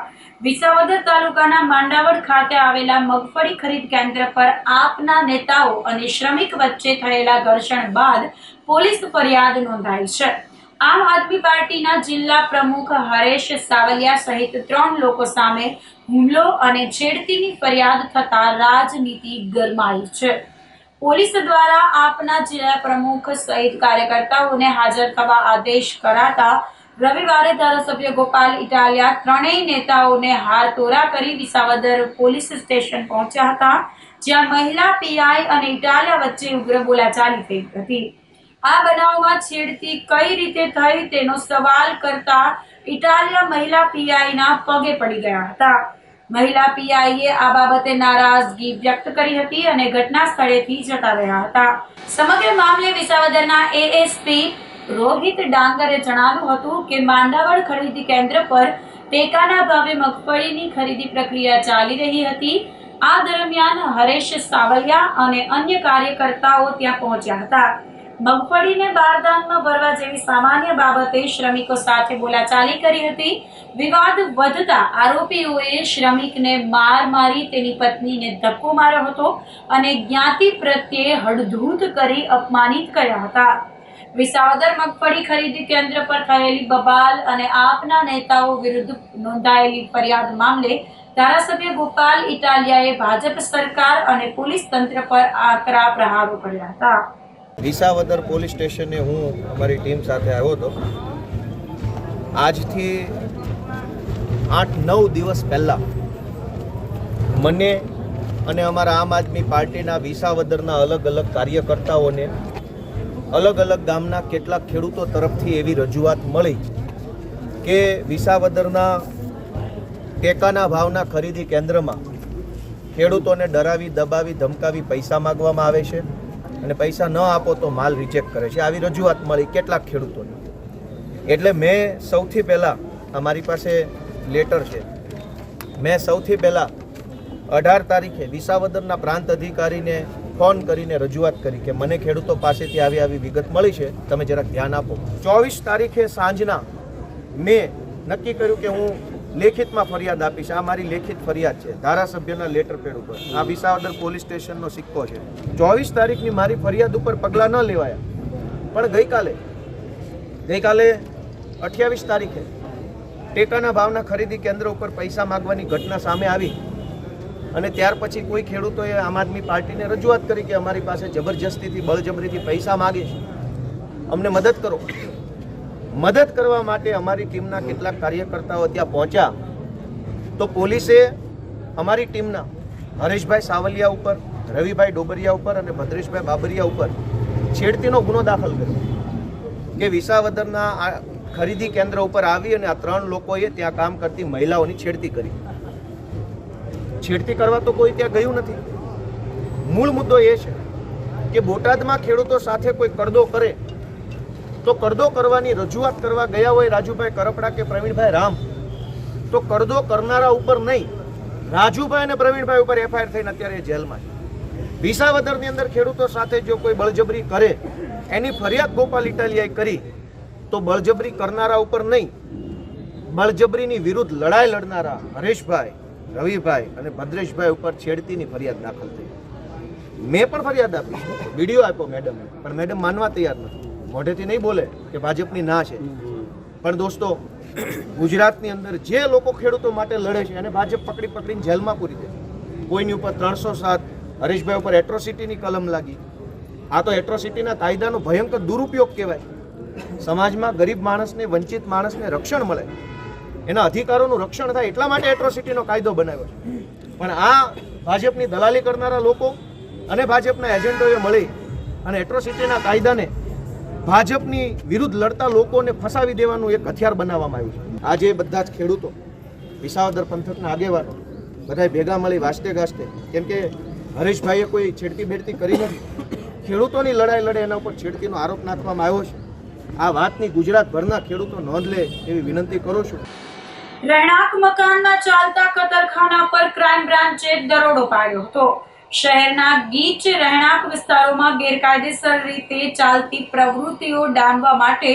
વિસાવદર તાલુકાના માંડાવડ ખાતે આવેલા મગફળી ખરીદ કેન્દ્ર પર આપના નેતાઓ અને શ્રમિક વચ્ચે થયેલા ઘર્ષણ બાદ પોલીસ ફરિયાદ નોંધાઈ છે. આમ આદમી પાર્ટીના જિલ્લા પ્રમુખ હરેશ સાવલિયા સહિત 3 લોકો સામે હુમલો અને છેડતીની ફરિયાદ થતા રાજનીતિ ગરમાઈ છે. પોલીસ દ્વારા આપના જિલ્લા પ્રમુખ સહિત કાર્યકર્તાઓને હાજર થવા આદેશ કરાતા રવિવારે ધારાસભ્ય ગોપાલ ઇટાલિયા ત્રણેય નેતાઓને હારતોરા કરી વિસાવદર પોલીસ સ્ટેશન પહોંચ્યા હતા, જ્યાં મહિલા પીઆઈ અને ઇટાલિયા વચ્ચે ઉગ્ર બોલાચાલી થઈ હતી. આ બનાવમાં છેડતી કઈ રીતે થઈ તેનો સવાલ કરતા ઇટાલિયા મહિલા પીઆઈના પગે પડી ગયા હતા. મહિલા પીઆઈએ આ બાબતે નારાજગી વ્યક્ત કરી હતી અને ઘટના સ્થળેથી જતા રહ્યા હતા. સમગ્ર મામલે વિસાવદરના એએસપી રોહિત ડાંગરે જણાવ્યું હતું કે માંડાવડ ખરીદી કેન્દ્ર પર ટેકાના ભાવે મગફળીની ખરીદી પ્રક્રિયા ચાલી રહી હતી. આ દરમિયાન હરેશ સાવલિયા અને અન્ય કાર્યકર્તાઓ ત્યાં પહોંચ્યા હતા. મગફળીને બારદાનમાં ભરવા જેવી સામાન્ય બાબતે શ્રમિકો સાથે બોલાચાલી કરી હતી. વિવાદ વધતા આરોપીઓએ શ્રમિકને માર મારી તેની પત્નીને ધક્કો માર્યો હતો અને જ્ઞાતિ પ્રત્યે હડધૂત કરી અપમાનિત કર્યા હતા. વિસાવદર મગફળી ખરીદી કેન્દ્ર પર થયેલી બબાલ અને આપના નેતાઓ વિરુદ્ધ નોંધાયેલી ફરિયાદ મામલે ધારાસભ્ય ગોપાલ ઇટાલિયાએ ભાજપ સરકાર અને પોલીસ તંત્ર પર આકરા પ્રહારો કર્યા હતા. વિસાવદર પોલીસ સ્ટેશને હું અમારી ટીમ સાથે આવ્યો હતો. આજથી 8-9 દિવસ પહેલાં મને અને અમારા આમ આદમી પાર્ટીના વિસાવદરના અલગ અલગ કાર્યકર્તાઓને અલગ અલગ ગામના કેટલાક ખેડૂતો તરફથી એવી રજૂઆત મળી કે વિસાવદરના ટેકાના ભાવના ખરીદી કેન્દ્રમાં ખેડૂતોને ડરાવી દબાવી ધમકાવી પૈસા માગવામાં આવે છે અને પૈસા ન આપો તો માલ રિજેક્ટ કરે છે. આવી રજૂઆત મળી કેટલાક ખેડૂતોને. એટલે મેં સૌથી પહેલાં અમારી પાસે લેટર છે, મેં સૌથી પહેલાં 18 તારીખે વિસાવદરના પ્રાંત અધિકારીને ફોન કરીને રજૂઆત કરી કે મને ખેડૂતો પાસેથી આવી વિગત મળી છે, તમે જરાક ધ્યાન આપો. 24 તારીખે સાંજના મેં નક્કી કર્યું કે હું લેખિતમાં ફરિયાદ આપીશ. આ મારી લેખિત ફરિયાદ છે ધારાસભ્યના લેટર પેડ ઉપર. આ વિસાવદર પોલીસ સ્ટેશનનો સિક્કો છે. 24 તારીખની મારી ફરિયાદ ઉપર પગલાં ન લેવાયા, પણ ગઈકાલે 28 તારીખે ટેકાના ભાવના ખરીદી કેન્દ્ર ઉપર પૈસા માગવાની ઘટના સામે આવી અને ત્યાર પછી કોઈ ખેડૂતોએ આમ આદમી પાર્ટીને રજૂઆત કરી કે અમારી પાસે જબરજસ્તીથી બળજબરીથી પૈસા માગે છે, અમને મદદ કરો. મદદ કરવા માટે અમારી ટીમના કેટલાક કાર્યકર્તાઓ ત્યાં પહોંચ્યા તો પોલીસે અમારી ટીમના હરેશભાઈ સાવલિયા ઉપર, રવિભાઈ ડોબરિયા ઉપર અને ભદ્રેશભાઈ બાબરિયા ઉપર છેડતીનો ગુનો દાખલ કર્યો કે વિસાવદરના આ ખરીદી કેન્દ્ર ઉપર આવી અને આ 3 લોકોએ ત્યાં કામ કરતી મહિલાઓની છેડતી કરી. છેડતી કરવા તો કોઈ ત્યાં ગયું નથી. મૂળ મુદ્દો એ છે કે બોટાદમાં ખેડૂતો સાથે કોઈ કરદો કરે તો કરદો કરવાની રજૂઆત કરવા ગયા હોય રાજુભાઈ કરપડા કે પ્રવીણભાઈ રામ, તો કરદો કરનારા ઉપર નહીં, રાજુભાઈ અને પ્રવીણભાઈ ઉપર એફઆઈઆર થઈને અત્યારે જેલમાં છે. વિસાવદરની અંદર ખેડૂતો સાથે જો કોઈ બળજબરી કરે એની ફરિયાદ ગોપાલ ઇટાલિયાએ કરી તો બળજબરી કરનારા ઉપર નહીં, બળજબરીની વિરુદ્ધ લડાઈ લડનારા હરેશભાઈ, રવિભાઈ અને ભદ્રેશભાઈ ઉપર છેડતીની ફરિયાદ દાખલ થઈ. મેં પણ ફરિયાદ આપી, વિડીયો આપ્યો મેડમને, પણ મેડમ માનવા તૈયાર નથી. મોઢેથી નહીં બોલે કે ભાજપની ના છે, પણ દોસ્તો ગુજરાતની અંદર જે લોકો ખેડૂતો માટે લડે છે એને ભાજપ પકડીને જેલમાં પૂરી દે. કોઈની ઉપર 307, હરેશભાઈ ઉપર એટ્રોસિટીની કલમ લાગી. આ તો એટ્રોસિટીના કાયદાનો ભયંકર દુરુપયોગ કહેવાય. સમાજમાં ગરીબ માણસને, વંચિત માણસને રક્ષણ મળે, એના અધિકારોનું રક્ષણ થાય એટલા માટે એટ્રોસિટીનો કાયદો બનાવ્યો છે. પણ આ ભાજપની દલાલી કરનારા લોકો અને ભાજપના એજન્ટોએ મળી અને એટ્રોસિટીના કાયદાને ભાજપની વિરુદ્ધ લડતા લોકોને ફસાવી દેવાનું એક હથિયાર બનાવવામાં આવ્યું છે. આજે બધા જ ખેડૂતો, વિસાવદર પંથકના આગેવાનો બધા ભેગા મળી વાસ્તે ગાસ્તે, કેમ કે હરેશભાઈએ કોઈ છેડતી બેડતી કરી નથી, ખેડૂતોની લડાઈ લડે એના ઉપર છેડતીનો આરોપ નાખવામાં આવ્યો છે. આ વાતની ગુજરાતભરના ખેડૂતો નોંધ લે એવી વિનંતી કરું છું. રહેણાંક મકાનમાં ચાલતા કતલખાના પર ક્રાઇમ બ્રાન્ચે દરોડો પાડ્યો હતો. શહેરના ગીચ રહેણાંક વિસ્તારોમાં ગેરકાયદેસર રીતે ચાલતી પ્રવૃત્તિઓ ડામવા માટે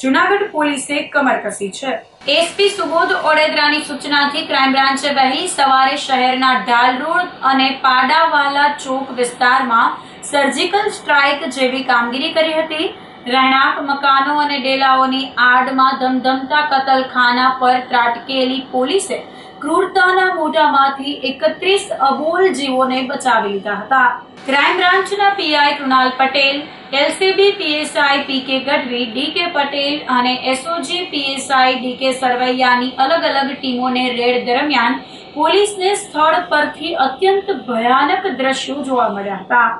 જૂનાગઢ પોલીસે કમર કસી છે. એસપી સુબોધ ઓડેદરાની સૂચનાથી ક્રાઇમ બ્રાન્ચે વહેલી સવારે શહેરના ઢાલ રોડ અને પાડાવાલા ચોક વિસ્તારમાં સર્જિકલ સ્ટ્રાઇક જેવી કામગીરી કરી હતી. રહેણાંક મકાનો અને ડેલાઓની આડમાં ધમધમતા કતલખાના પર ત્રાટકેલી પોલીસે ક્રૂરતાના મોઢામાંથી 31 અબોલ જીવોને બચાવી લીધા હતા. ક્રાઇમ બ્રાન્ચના PI Krunal Patel, LCB PSI PK Gadhvi, DK Patel અને એસઓજી પીએસઆઈ ડીકે સરવૈયાની અલગ અલગ ટીમોને રેડ દરમિયાન પોલીસને સ્થળ પરથી અત્યંત ભયાનક દ્રશ્યો જોવા મળ્યા હતા.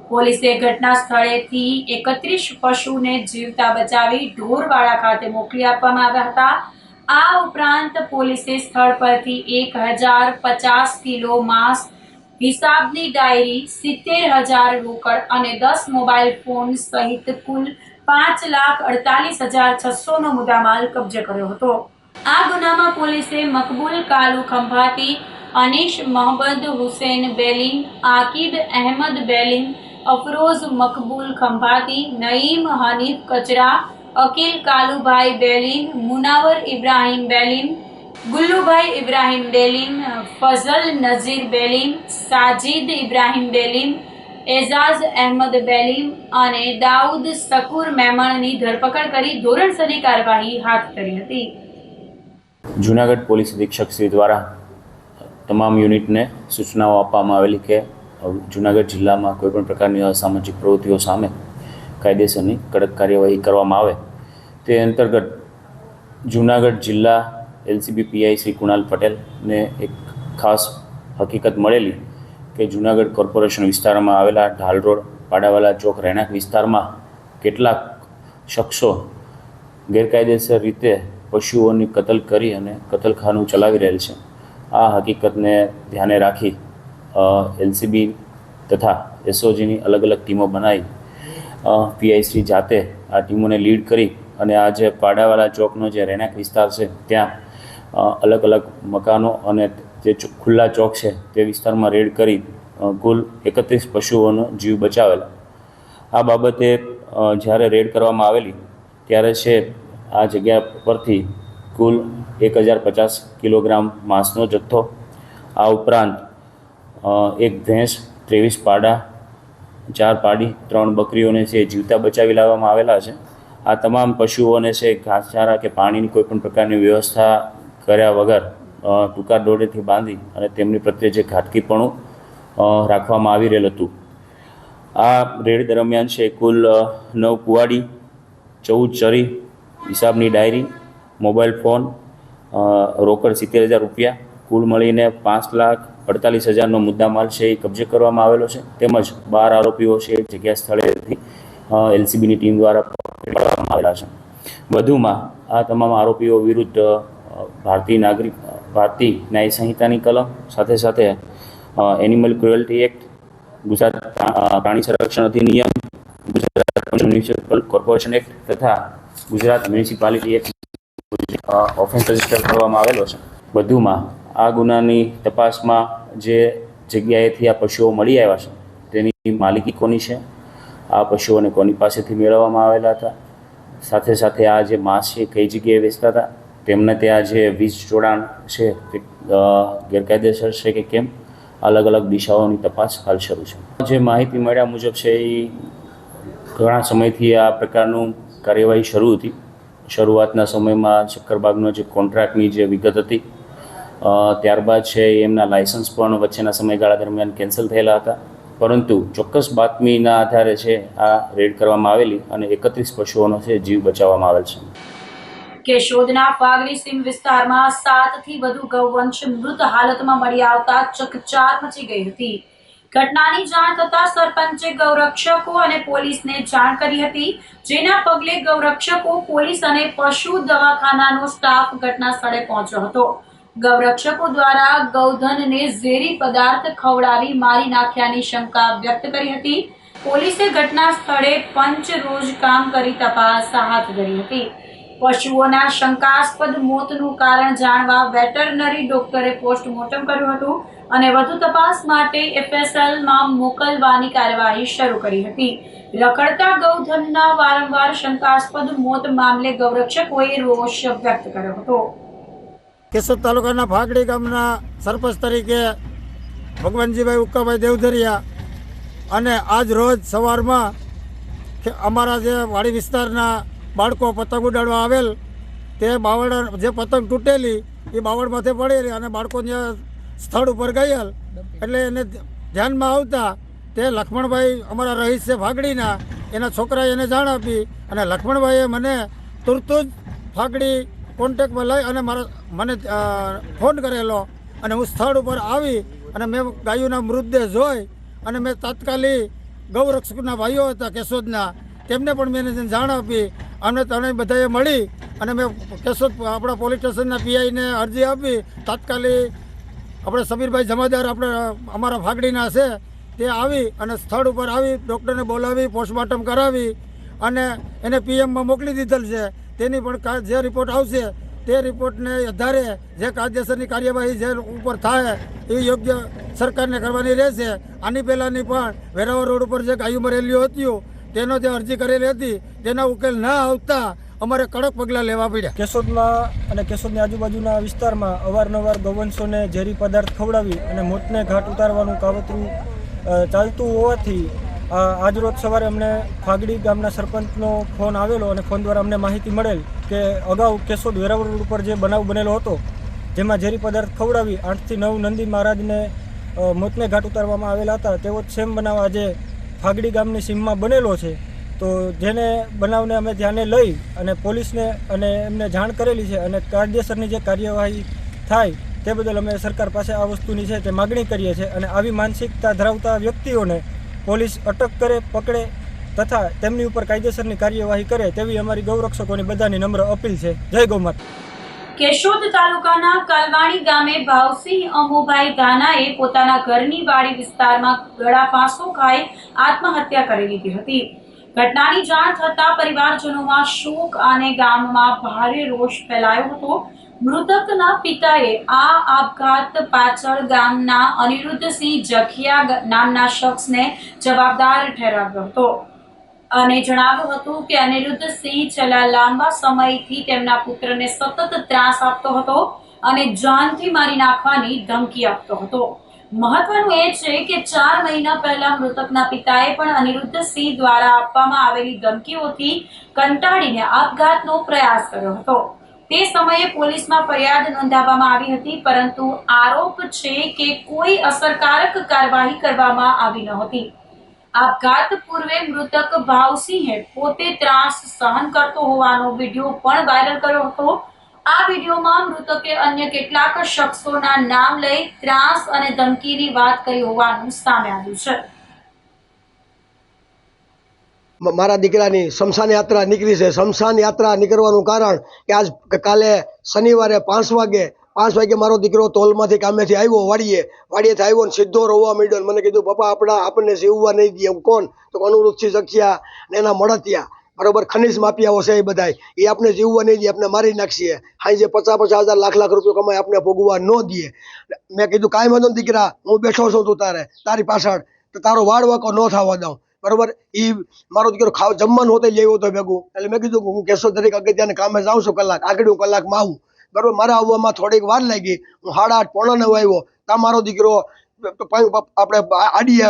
પોલીસે ઘટના સ્થળેથી 31 પશુને જીવતા બચાવી ઢોરવાડા ખાતે મોકલી આપવામાં આવ્યા હતા. આ ઉપરાંત પોલીસે સ્થળ પરથી 1050 કિલો માંસ, હિસાબની ડાયરી, 70,000 રોકડ અને 10 મોબાઈલ ફોન સહિત કુલ 5,48,600 નો મુદ્દામાલ કબજે કર્યો હતો. આ ગુનામાં પોલીસે મકબૂલ કાલુ ખંભાતી, અનીશ મોહમ્મદ હુસેન બેલીમ, આકિબ અહેમદ બેલીમ, અફરોઝ મકબૂલ ખંભાતી, નઈમ હનીફ કચરા, અકીલ કાલુભાઈ બેલીમ, મુનાવર ઇબ્રાહીમ બેલીમ, ગુલ્લુભાઈ ઇબ્રાહીમ બેલીમ, ફઝલ નઝીર બેલીમ, સાજીદ ઇબ્રાહીમ બેલીમ, એઝાઝ અહેમદ બેલીમ અને દાઉદ શકુર મેમણની ધરપકડ કરી ધોરણસરની કાર્યવાહી હાથ ધરી હતી. જૂનાગઢ પોલીસ અધિક્ષક શ્રી દ્વારા તમામ યુનિટને સૂચનાઓ આપવામાં આવેલી કે જૂનાગઢ જિલ્લામાં કોઈપણ પ્રકારની અસામાજિક પ્રવૃત્તિઓ સામે કાયદેસરની કડક કાર્યવાહી કરવામાં આવે. તે અંતર્ગત જૂનાગઢ જિલ્લા એલસીબી પીઆઈ શ્રી કૃણાલ પટેલને એક ખાસ હકીકત મળેલી કે જૂનાગઢ કોર્પોરેશન વિસ્તારમાં આવેલા ઢાલ રોડ, પાડાવાલા ચોક રહેણાંક વિસ્તારમાં કેટલાક શખ્સો ગેરકાયદેસર રીતે પશુઓની કતલ કરી અને કતલખાનું ચલાવી રહેલ છે. આ હકીકતને ધ્યાને રાખી એલસીબી તથા એસઓજીની અલગ અલગ ટીમો બનાવી પીઆઈ શ્રી જાતે આ ટીમોને લીડ કરી અને આ જે પાડાવાલા ચોકનો જે રહેણાંક વિસ્તાર છે ત્યાં અલગ અલગ મકાનો અને જે ખુલ્લા ચોક છે તે વિસ્તારમાં રેડ કરી કુલ 31 પશુઓનો જીવ બચાવેલા. આ બાબતે જ્યારે રેડ કરવામાં આવેલી ત્યારે છે આ જગ્યા પરથી કુલ 1050 કિલોગ્રામ માંસનો જથ્થો, આ ઉપરાંત એક ભેંસ, 23 પાડા, 4 પાડી, 3 બકરીઓને છે જીવતા બચાવી લાવવામાં આવેલા છે. આ તમામ પશુઓને છે ઘાસચારા કે પાણીની કોઈપણ પ્રકારની વ્યવસ્થા કર્યા વગર ટૂંકા દોરેથી બાંધી અને તેમની પ્રત્યે જે ઘાતકીપણું રાખવામાં આવી રહેલ હતું. આ રેડ દરમિયાન છે કુલ 9 કુવાડી, 14 ચરી, હિસાબની ડાયરી, મોબાઈલ ફોન, રોકડ 70,000 રૂપિયા, કુલ મળીને 5,48,000નો મુદ્દામાલ છે એ કબજે કરવામાં આવેલો છે. તેમજ 12 આરોપીઓ છે જગ્યા સ્થળેથી એલસીબીની ટીમ દ્વારા પકડવામાં આવેલા છે. વધુમાં આ તમામ આરોપીઓ વિરુદ્ધ ભારતીય ન્યાય સંહિતાની કલમ સાથે સાથે એનિમલ ક્રુએલ્ટી એક્ટ, ગુજરાત પ્રાણી સંરક્ષણ અધિનિયમ, ગુજરાત મ્યુનિસિપલ કોર્પોરેશન એક્ટ તથા Gujarat municipality act offence register કરવામાં આવેલો છે. વધુમાં આ ગુનાની તપાસમાં જે જગ્યાએથી આ પશુઓ મળી આવ્યા છે તેની માલિકી કોની છે, આ પશુઓને કોની પાસેથી મેળવવામાં આવેલા હતા, સાથે સાથે આ જે માંસ છે કઈ જગ્યાએ વેચતા હતા, તેમને ત્યાં જે વીજ જોડાણ છે તે ગેરકાયદેસર છે કે કેમ, અલગ અલગ દિશાઓની તપાસ હાલ શરૂ છે. જે માહિતી મળ્યા મુજબ છે એ ઘણા સમયથી આ પ્રકારનું કાર્યવાહી શરૂ હતી. શરૂઆતના સમયમાં શક્કરબાગનો જે કોન્ટ્રાક્ટની જે વિગત હતી, ત્યારબાદ છે એમના લાયસન્સ પણ વચ્ચેના સમયગાળા દરમિયાન કેન્સલ થયેલા હતા. પરંતુ ચોક્કસ બાતમીના આધારે છે આ રેડ કરવામાં આવેલી અને 31 પશુઓનો છે જીવ બચાવવામાં આવેલ છે. કેશોદના ફાગલી સીમ વિસ્તારમાં 7થી વધુ ગૌવંશ મૃત હાલતમાં મળી આવતા ચકચાર મચી ગઈ હતી. ઘટનાની જાણ થતાં સરપંચે ગૌરક્ષકો અને પોલીસને જાણ કરી હતી, જેના પગલે ગૌરક્ષકો, પોલીસ અને પશુ દવાખાનાનો સ્ટાફ ઘટના સ્થળે પહોંચ્યો હતો. ગૌરક્ષકો દ્વારા ગૌધનને ઝેરી પદાર્થ ખવડાવી મારી નાખ્યાની શંકા વ્યક્ત કરી હતી. પોલીસે ઘટના સ્થળે પંચરોજ કામ કરી તપાસ હાથ ધરી હતી. પશુઓના શંકાસ્પદ મોતનું કારણ જાણવા વેટરનરી ડોક્ટરે પોસ્ટમોર્ટમ કર્યું હતું અને વધુ તપાસ માટે FSLમાં મોકલવાની કાર્યવાહી શરૂ કરી હતી. રખડતા ગૌધનના વારંવાર શંકાસ્પદ મોત મામલે ગૌરક્ષકોએ રોષ વ્યક્ત કર્યો હતો. કેશોદ તાલુકાના ફાગડી ગામના સરપંચ તરીકે ભગવાનજીભાઈ ઉક્કાભાઈ દેવધરિયા અને આજ રોજ સવારમાં અમારા જે વાડી વિસ્તારના બાળકો પતંગ ઉડાડવા આવેલ તે બાવળ જે પતંગ તૂટેલી એ બાવળમાંથી પડેલી અને બાળકો ત્યાં સ્થળ ઉપર ગયેલ એટલે એને ધ્યાનમાં આવતા તે લક્ષ્મણભાઈ અમારા રહીશ છે ફાગડીના, એના છોકરાએ એને જાણ આપી અને લક્ષ્મણભાઈએ મને તુરત જ ફાગડી કોન્ટેક્ટમાં લઈ અને મને ફોન કરેલો અને હું સ્થળ ઉપર આવી અને મેં ગાયોના મૃતદેહ જોઈ અને મેં તાત્કાલિક ગૌરક્ષકના ભાઈઓ હતા કેશોદના, તેમને પણ મેં જાણ આપી. અમને ત્રણેય બધાએ મળી અને મેં કેશોદ આપણા પોલીસ સ્ટેશનના PIને અરજી આપી. તાત્કાલિક આપણે સમીરભાઈ જમાદાર આપણે અમારા ફાગડીના છે તે આવી અને સ્થળ ઉપર આવી ડૉક્ટરને બોલાવી પોસ્ટમોર્ટમ કરાવી અને એને PMમાં મોકલી દીધેલ છે. તેની પણ જે રિપોર્ટ આવશે તે રિપોર્ટને આધારે જે કાયદેસરની કાર્યવાહી જે ઉપર થાય એ યોગ્ય સરકારને કરવાની રહેશે. આની પહેલાંની પણ વેરાવળ રોડ ઉપર જે ગાયો મરેલીઓ હતી તેનો જે અરજી કરેલી હતી તેના ઉકેલ ના આવતા અમારે કડક પગલાં લેવા પડ્યા. કેશોદમાં અને કેશોદની આજુબાજુના વિસ્તારમાં અવારનવાર ગૌવંશોને ઝેરી પદાર્થ ખવડાવી અને મોતને ઘાટ ઉતારવાનું કાવતરું ચાલતું હોવાથી આજરોજ સવારે અમને ફાગડી ગામના સરપંચનો ફોન આવેલો અને ફોન દ્વારા અમને માહિતી મળેલ કે અગાઉ કેશોદ વેરાવળ રોડ ઉપર જે બનાવ બનેલો હતો જેમાં ઝેરી પદાર્થ ખવડાવી 8 થી 9 નંદી મહારાજને મોતને ઘાટ ઉતારવામાં આવેલા હતા, તેવો સેમ બનાવ આજે ફાગડી ગામની સીમમાં બનેલો છે. તો જેને બનાવને અમે ધ્યાને લઈ અને પોલીસને અને એમને જાણ કરેલી છે અને કાયદેસરની જે કાર્યવાહી થાય તે બદલ અમે સરકાર પાસે આ વસ્તુની છે તે માગણી કરીએ છીએ અને આવી માનસિકતા ધરાવતા વ્યક્તિઓને પોલીસ અટક કરે, પકડે તથા તેમની ઉપર કાયદેસરની કાર્યવાહી કરે તેવી અમારી ગૌરક્ષકોની બધાની નમ્ર અપીલ છે. જય ગૌ માતા. કેશોદ તાલુકાના કલવાણી ગામે ભાવસિંહ અમુભાઈ ધાનાએ પોતાના ઘરની વાડી વિસ્તારમાં ગળા ફાંસો ખાઈ આત્મહત્યા કરી લીધી હતી. ઘટનાની જાણ થતાં પરિવારજનોમાં શોક અને ગામમાં ભારે રોષ ફેલાયો હતો. મૃતકના પિતાએ આ આપઘાત પાછળ ગામના અનિરુદ્ધસિંહ જખિયા નામના શખ્સને જવાબદાર ઠેરવ્યો હતો અને જણાવ્યું હતું કે અનિરુદ્ધસિંહ છેલ્લા લાંબા સમયથી તેમના પુત્રને સતત ત્રાસ આપતો હતો અને જાનથી મારી નાખવાની ધમકી આપતો હતો. મહત્વનું એ છે કે 4 મહિના પહેલા મૃતકના પિતાએ પણ અનિરુદ્ધસિંહ દ્વારા આપવામાં આવેલી ધમકીઓથી કંટાળીને આપઘાતનો પ્રયાસ કર્યો હતો. તે સમયે પોલીસમાં ફરિયાદ નોંધાવવામાં આવી હતી, પરંતુ આરોપ છે કે કોઈ અસરકારક કાર્યવાહી કરવામાં આવી નહોતી. આપઘાત પૂર્વે મૃતક ભાવસિંહે પોતે ત્રાસ સહન કરતો હોવાનો વિડીયો પણ વાયરલ કર્યો હતો. આ વિડીયોમાં મૃતકે અન્ય કેટલાક શખ્સોના નામ લઈ ત્રાસ અને ધમકીની વાત કરી હોવાનું સામે આવ્યું છે. મારા દીકરાની શમશાન યાત્રા નીકળી છે. શમશાન યાત્રા નીકળવાનું કારણ કે આજ કાલે શનિવારે 5 વાગે મારો દીકરો તોલમાંથી કામેથી આવ્યો, વાડીએથી આવ્યો ને સીધો રોવા માંડ્યો. મને કીધું પપ્પા આપણને જીવવા નહીં દે. કોણ? તો અનુરુદ્ધસિંહ જખિયા ને એના મળતિયા, બરોબર, ખનીજ માફિયાઓ છે એ બધા, એ આપણે જીવવા નહીં દે, આપણે મારી નાખીએ. હાઈ જે 50,000 લાખ રૂપિયા કમાય આપણે ભોગવવા ન દે. મેં કીધું કાંઈ વાંધો નહીં દીકરા, હું બેઠો છું, તું તારી પાછળ તારો વાળ વાંકો ન થવા દઉં, બરોબર. એ મારો દીકરો જમવાનું હોતે લેવો તો ભેગું. એટલે મેં કીધું હું કેશોદ દરેક અગત્યાને કામે જાઉં છું, આગળ કલાકમાં આવું, બરોબર. મારા આવવામાં થોડીક વાર લાગી. હું 8:30 પોણા 9 આવ્યો. ત્યાં મારો દીકરો આપણે આડીએ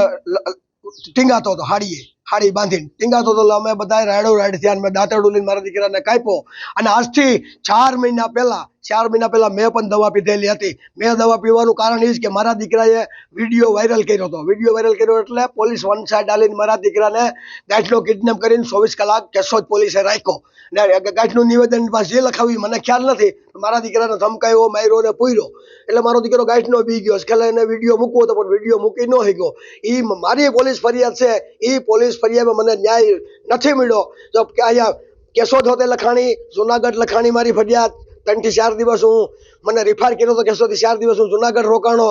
ટીંગાતો હતો, હાડી બાંધીને ટીંગાતો હતો. અમે બધા રાડ થયા. મેં દાંતરડું લઈને મારા દીકરાને કાપ્યો. અને આજથી 4 મહિના પહેલા મેં પણ દવા પીધેલી હતી. મેં દવા પીવાનું કારણ એ જ કે મારા દીકરાએ વિડીયો વાયરલ કર્યો હતો. વિડીયો વાયરલ કર્યો એટલે પોલીસ વન સાઈડ આવીને મારા દીકરાને ગાંઠનો કિડનેપ કરીને 24 કલાક કેશોદ પોલીસે રાખ્યો. ને ગાંઠનું નિવેદન જે લખાવ્યું મને ખ્યાલ નથી. મારા દીકરાને ધમકાયો, માર્યો ને પૂર્યો. એટલે મારો દીકરો ગાંઠનો બી ગયો. એટલે એને વિડીયો મૂકવો હતો, પણ વિડીયો મૂકી ન શક્યો. એ મારી પોલીસ ફરિયાદ છે. એ પોલીસ ફરિયાદમાં મને ન્યાય નથી મળ્યો. જો કે અહીંયા કેશોદ હોતે લખાણી, જુનાગઢ લખાણી મારી ફરિયાદ. 3 થી 4 દિવસ મને રિફાર કર્યો તો કેશોદથી 4 દિવસ હું જુનાગઢ રોકાણો.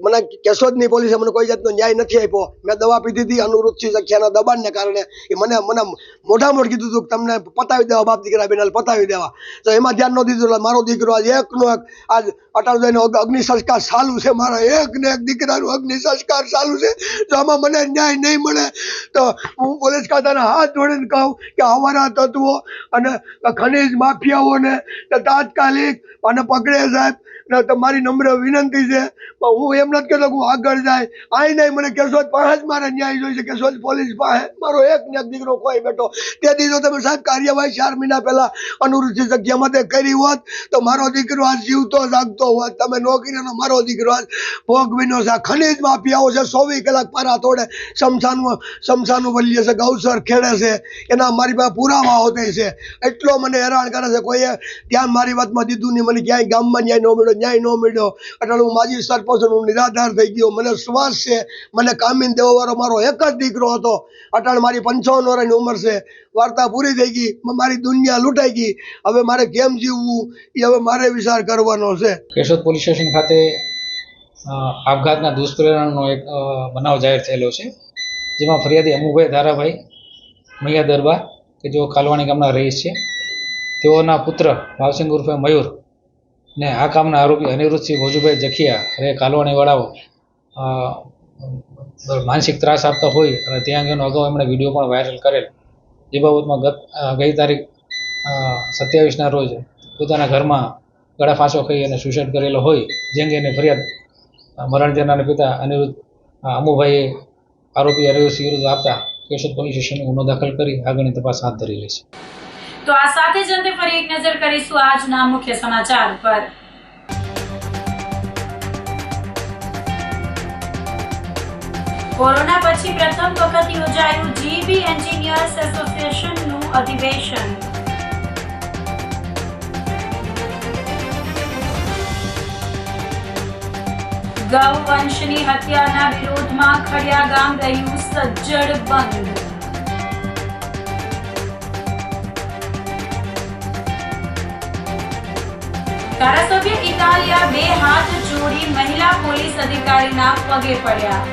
મને કેશોદની પોલીસે મને કોઈ જાતનો ન્યાય નથી આપ્યો. મેં દવા પીધી હતી અનુરુદ્ધસિંહ જખિયાના દબાણને કારણે. એ મને મોઢામોઢ કીધું હતું કે તમને પતાવી દેવા, બાપ દીકરા બેનાલ પતાવી દેવા. તો એમાં ધ્યાન ન દીધું. એટલે મારો દીકરો આજ એકનો એક આજ અટાણું અગ્નિ સંસ્કાર ચાલુ છે. મારા એક ને એક દીકરાનું અગ્નિ સંસ્કાર ચાલુ છે. તો આમાં મને ન્યાય નહીં મળે તો હું પોલીસ ખાતાના હાથ જોડીને કહું કે અમારા તત્વો અને ખનીજ માફિયાઓને તાત્કાલિક અને પકડે સાહેબ. તમારી નમ્ર વિનંતી છે. હું એમ નથી કહેતો કે હું આગળ જાય. અહીં નહીં, મને કેશોદ પાસે જ મારે ન્યાય જોઈએ છે. કેશોદ પોલીસ પાસે મારો એક ને એક દીકરો ખોઈ બેઠો. તે દીધો તમે સાહેબ કાર્યવાહી 4 મહિના પહેલા અનુરુદ્ધસિંહ જખિયામાં તે કરી હોત તો મારો દીકરો આજ જીવતો જાગતો હોત. તમે ન કરીને મારો દીકરો આજ ભોગ બન્યો છે. ખનીજ માફિયાઓ છે, 24 કલાક પારા તોડે, શમશાનું વલ્ય છે, ગૌસર ખેડે છે. એના મારી પાસે પુરાવા હોતે છે. એટલો મને હેરાન કરે છે. કોઈએ ધ્યાન મારી વાતમાં દીધું નહીં. મને ક્યાંય ગામમાં ન્યાય ન મળ્યો. એટલે હું માજી સરપંચ, હું નિરાધાર થઈ ગયો. મને શ્વાસ છે. મને કામીન દેવાવાળો મારો એક જ દીકરો હતો. અટાણ મારી 55 વર્ષની ઉંમર છે. વાર્તા પૂરી થઈ ગઈ. મારી દુનિયા લૂંટાઈ ગઈ. હવે મારે કેમ જીવવું એ હવે મારે વિચાર કરવાનો છે. કેશોદ પોલીસ સ્ટેશન ખાતે આપઘાતના દુષ્પ્રેરણનો એક બનાવ જાહેર થયેલો છે, જેમાં ફરિયાદી અમુભાઈ ધારાભાઈ મૈયા દરબાર કે જેઓ કાલવાણી ગામના રહીશ છે, તેઓના પુત્ર ભાવસિંહ ઉર્ફે મયુર ને આ કામના આરોપી અનિરુદ્ધસિંહ ભોજુભાઈ જખિયા રે કાલવાણીવાળાઓ માનસિક ત્રાસ આપતા હોય અને તે અંગેનો અગાઉ એમણે વિડીયો પણ વાયરલ કરેલ. જે બાબતમાં ગઈ તારીખ 27ના રોજ પોતાના ઘરમાં ગળા ફાંસો ખાઈ અને સુસાઇડ કરેલો હોય, જે અંગેની ફરિયાદ મરણ જનારના પિતા અમુભાઈએ આરોપી અનિરુદ્ધસિંહ વિરુદ્ધ આપતા કેશોદ પોલીસ સ્ટેશને ગુનો દાખલ કરી આગળની તપાસ હાથ ધરી છે. તો આ સાથે જ અંતે ફરી એક નજર કરીશું આજના મુખ્ય સમાચાર પર. કોરોના પછી પ્રથમ વખત યોજાયું જીબી એન્જિનિયર્સ એસોસિએશનનું અધિવેશન. ગૌવંશની હત્યાના વિરોધમાં ખડિયા ગામ રહ્યું સજ્જડ બંધ. ધારાસભ્ય ઇટાલિયા 2 હાથ જોડી મહિલા પોલીસ અધિકારીના પગે પડ્યા.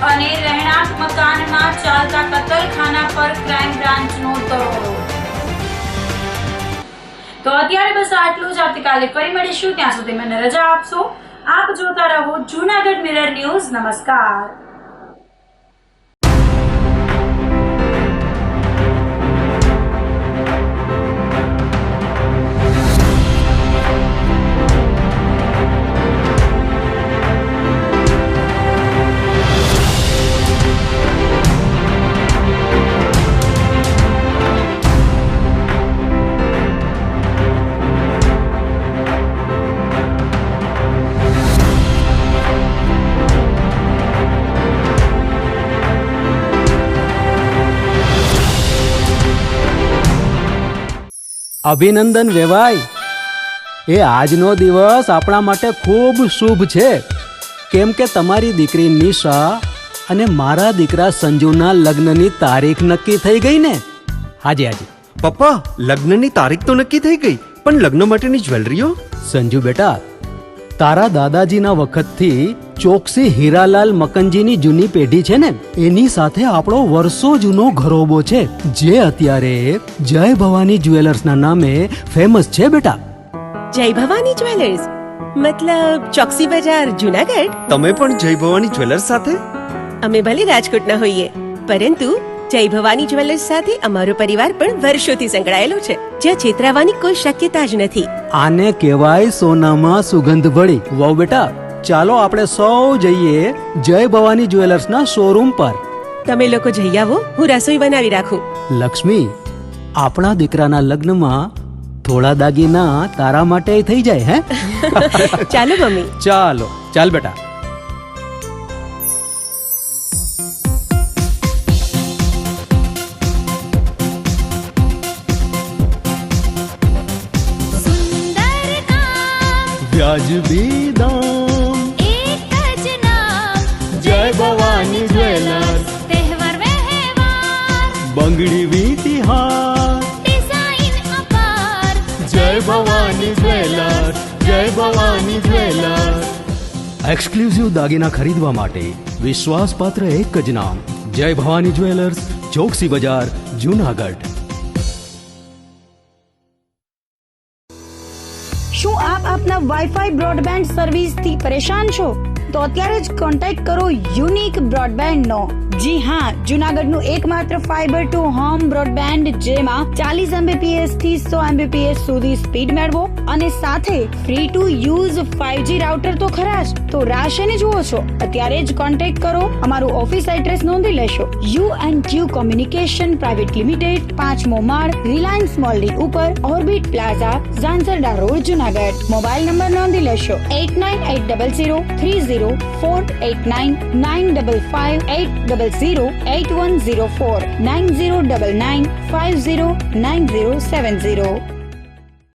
અને રહેણાંક મકાનમાં ચાલતા કતલખાના પર ક્રાઇમ બ્રાન્ચનો દરોડો. તો અત્યારે બસ આટલું જ. આવતીકાલે ફરી મળીશું. ત્યાં સુધી મને રજા આપશો. આપ જોતા રહો જૂનાગઢ મિરર ન્યૂઝ. નમસ્કાર. અભિનંદન વેવાઈ. એ આજનો દિવસ આપણા માટે ખૂબ શુભ છે, કેમ કે તમારી દીકરી નિશા અને મારા દીકરા સંજુના લગ્નની તારીખ નક્કી થઈ ગઈ ને. હાજી હાજી. પપ્પા, લગ્નની તારીખ તો નક્કી થઈ ગઈ, પણ લગ્ન માટેની જ્વેલરીઓ? સંજુ બેટા, તારા દાદાજીના વખતથી ચોકસી હીરાલાલ મકનજીની જૂની પેઢી છે ને, એની સાથે આપણો વર્ષો જૂનો ઘરોબો છે, જે અત્યારે જય ભવાની જ્વેલર્સના નામે ફેમસ છે બેટા. જય ભવાની જ્વેલર્સ મતલબ ચોકસી બજાર જુનાગઢ? તમે પણ જય ભવાની જ્વેલર્સ સાથે? અમે ભલે રાજકોટના હોઈએ, પરંતુ જય ભવાની જ્વેલર્સ સાથે અમારો પરિવાર પણ વર્ષોથી સંકળાયેલો છે, જ્યાં છેતરાવાની કોઈ શક્યતા જ નથી. આને કહેવાય સોનામાં સુગંધ ભળી. વાવ બેટા, ચાલો આપણે સૌ જઈએ જય ભવાની જ્વેલર્સના શોરૂમ પર. તમે લોકો જઈ આવો, હું રસોઈ બનાવી રાખું. લક્ષ્મી, આપણા દીકરાના લગ્નમાં થોડા દાગીના તારા માટે થઈ જાય હે? ચાલો મમ્મી. ચાલો ચાલ બેટા. સુંદર કામ વ્યાજબી દામ, એક જ નામ જય ભવાની જ્વેલર્સ. તહેવાર વ્યવહાર બંગડી વીટી હાર, ડિઝાઇન અપાર જય ભવાની જ્વેલર્સ, જય ભવાની જ્વેલર્સ. એક્સક્લુઝિવ દાગીના ખરીદવા માટે વિશ્વાસપાત્ર એક જ નામ, જય ભવાની જ્વેલર્સ, ચોકસી બજાર, જુનાગઢ. શું આપ આપના વાઈફાઈ બ્રોડબેન્ડ સર્વિસથી પરેશાન છો? તો અત્યારે જ કોન્ટેક્ટ કરો યુનિક બ્રોડબેન્ડ નો. જી હા, જુનાગઢનું એકમાત્ર ફાઈબર ટુ હોમ બ્રોડબેન્ડ, જેમાં 40 Mbps થી 100 Mbps સુધી સ્પીડ મેળવો અને સાથે free to use 5G router તો ખરા જ. તો રાહ શેને જુઓ છો? અત્યારે જ કોન્ટેક્ટ કરો. અમારું ઓફિસ એડ્રેસ નોંધી લેશો. U&Q કોમ્યુનિકેશન પ્રાઇવેટ લિમિટેડ, 5મો માળ, રિલાયન્સ મોલની ઉપર, orbit plaza, Zanzarda road, Junagadh. Mobile number નોંધી લેશો 898003048995580081049099509070.